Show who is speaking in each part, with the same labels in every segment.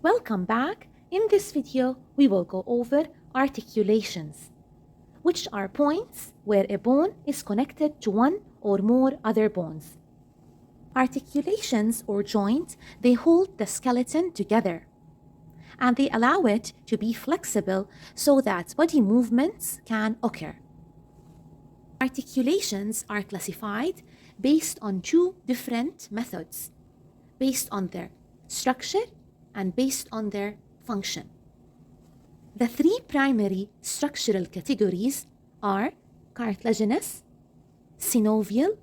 Speaker 1: Welcome back. In this video, we will go over articulations, which are points where a bone is connected to one or more other bones. Articulations or joints, they hold the skeleton together and they allow it to be flexible so that body movements can occur. Articulations are classified based on two different methods, based on their structure and based on their function. The three primary structural categories are cartilaginous, synovial,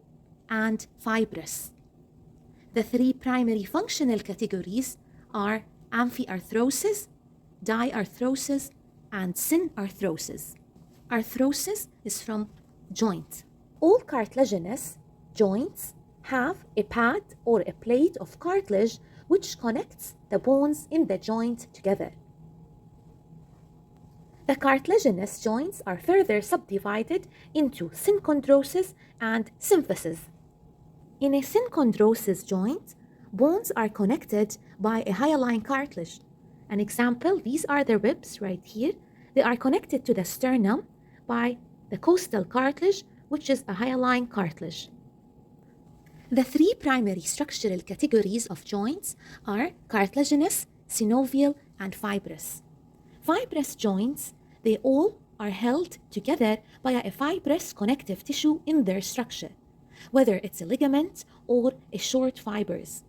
Speaker 1: and fibrous. The three primary functional categories are amphiarthrosis, diarthrosis, and synarthrosis. Arthrosis is from joint. All cartilaginous joints have a pad or a plate of cartilage which connects the bones in the joint together. The cartilaginous joints are further subdivided into synchondrosis and symphysis. In a synchondrosis joint, bones are connected by a hyaline cartilage. An example, these are the ribs right here. They are connected to the sternum by the costal cartilage, which is a hyaline cartilage. The three primary structural categories of joints are cartilaginous, synovial, and fibrous. Fibrous joints, they all are held together by a fibrous connective tissue in their structure, whether it's a ligament or a short fibers.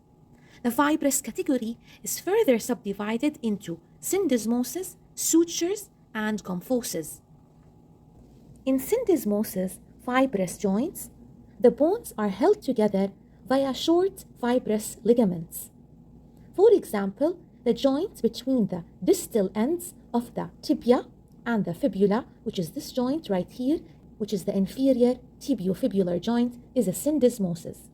Speaker 1: The fibrous category is further subdivided into syndesmosis, sutures, and kyphosis. In syndesmosis fibrous joints, the bones are held together via short fibrous ligaments. For example, the joint between the distal ends of the tibia and the fibula, which is this joint right here, which is the inferior tibiofibular joint, is a syndesmosis.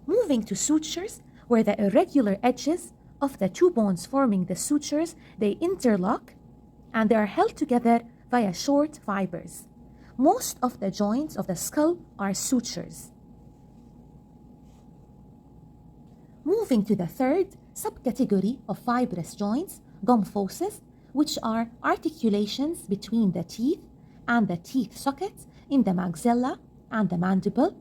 Speaker 1: Moving to sutures, where the irregular edges of the two bones forming the sutures, they interlock and they are held together via short fibers. Most of the joints of the skull are sutures. Moving to the third subcategory of fibrous joints, kyphosis, which are articulations between the teeth and the teeth sockets in the maxilla and the mandible.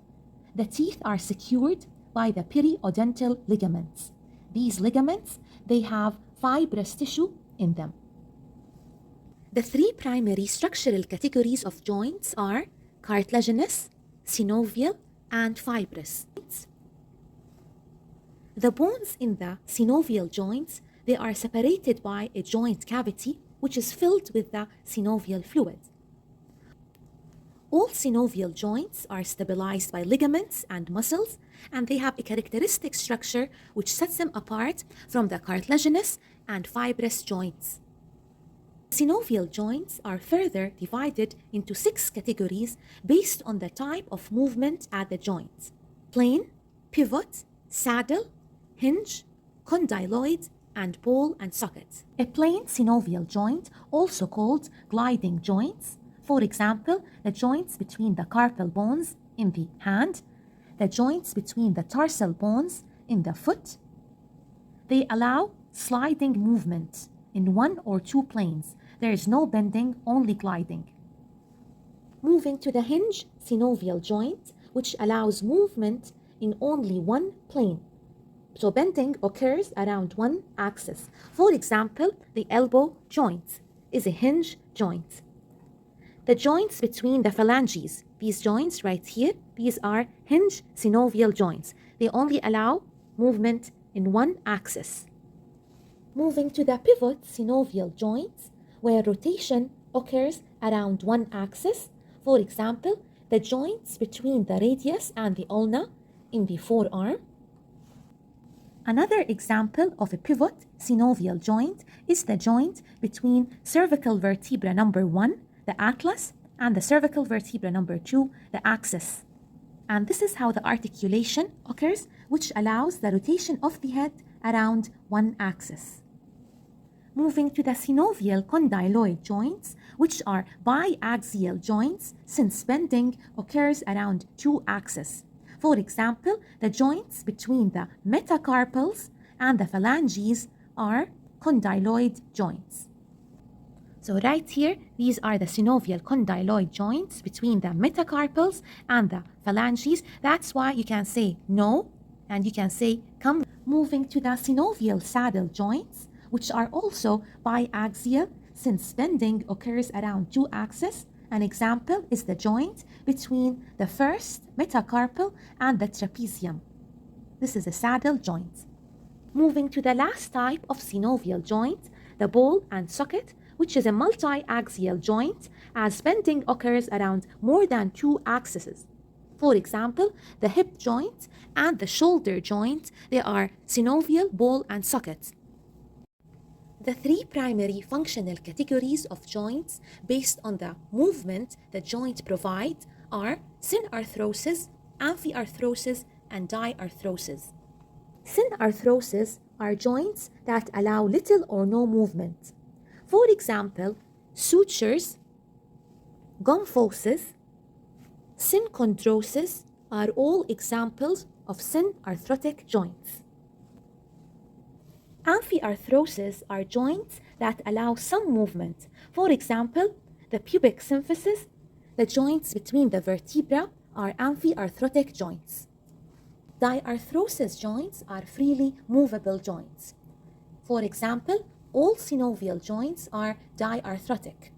Speaker 1: The teeth are secured by the periodontal ligaments. These ligaments, they have fibrous tissue in them. The three primary structural categories of joints are cartilaginous, synovial, and fibrous. The bones in the synovial joints, they are separated by a joint cavity which is filled with the synovial fluid. All synovial joints are stabilized by ligaments and muscles, and they have a characteristic structure which sets them apart from the cartilaginous and fibrous joints. Synovial joints are further divided into 6 categories based on the type of movement at the joint: plane, pivot, saddle, hinge, condyloid, and ball and socket. A plane synovial joint, also called gliding joints, for example, the joints between the carpal bones in the hand, the joints between the tarsal bones in the foot, they allow sliding movement in one or two planes. There is no bending, only gliding. Moving to the hinge synovial joint, which allows movement in only one plane. So bending occurs around one axis. For example, the elbow joint is a hinge joint. The joints between the phalanges, these joints right here, these are hinge synovial joints. They only allow movement in one axis. Moving to the pivot synovial joints, where rotation occurs around one axis. For example, the joints between the radius and the ulna in the forearm. Another example of a pivot synovial joint is the joint between cervical vertebra number 1, the atlas, and the cervical vertebra number 2, the axis. And this is how the articulation occurs, which allows the rotation of the head around one axis. Moving to the synovial condyloid joints, which are biaxial joints, since bending occurs around two axes. For example, the joints between the metacarpals and the phalanges are condyloid joints. So right here, these are the synovial condyloid joints between the metacarpals and the phalanges. That's why you can say no and you can say come. Moving to the synovial saddle joints, which are also biaxial since bending occurs around two axes. An example is the joint between the first metacarpal and the trapezium. This is a saddle joint. Moving to the last type of synovial joint, the ball and socket, which is a multi-axial joint as bending occurs around more than two axes. For example, the hip joint and the shoulder joint, they are synovial, ball, and socket. The three primary functional categories of joints based on the movement the joint provides are synarthrosis, amphiarthrosis, and diarthrosis. Synarthrosis are joints that allow little or no movement. For example, sutures, gomphosis, synchondrosis are all examples of synarthrotic joints. Amphiarthrosis are joints that allow some movement. For example, the pubic symphysis, the joints between the vertebra are amphiarthrotic joints. Diarthrosis joints are freely movable joints. For example, all synovial joints are diarthrotic.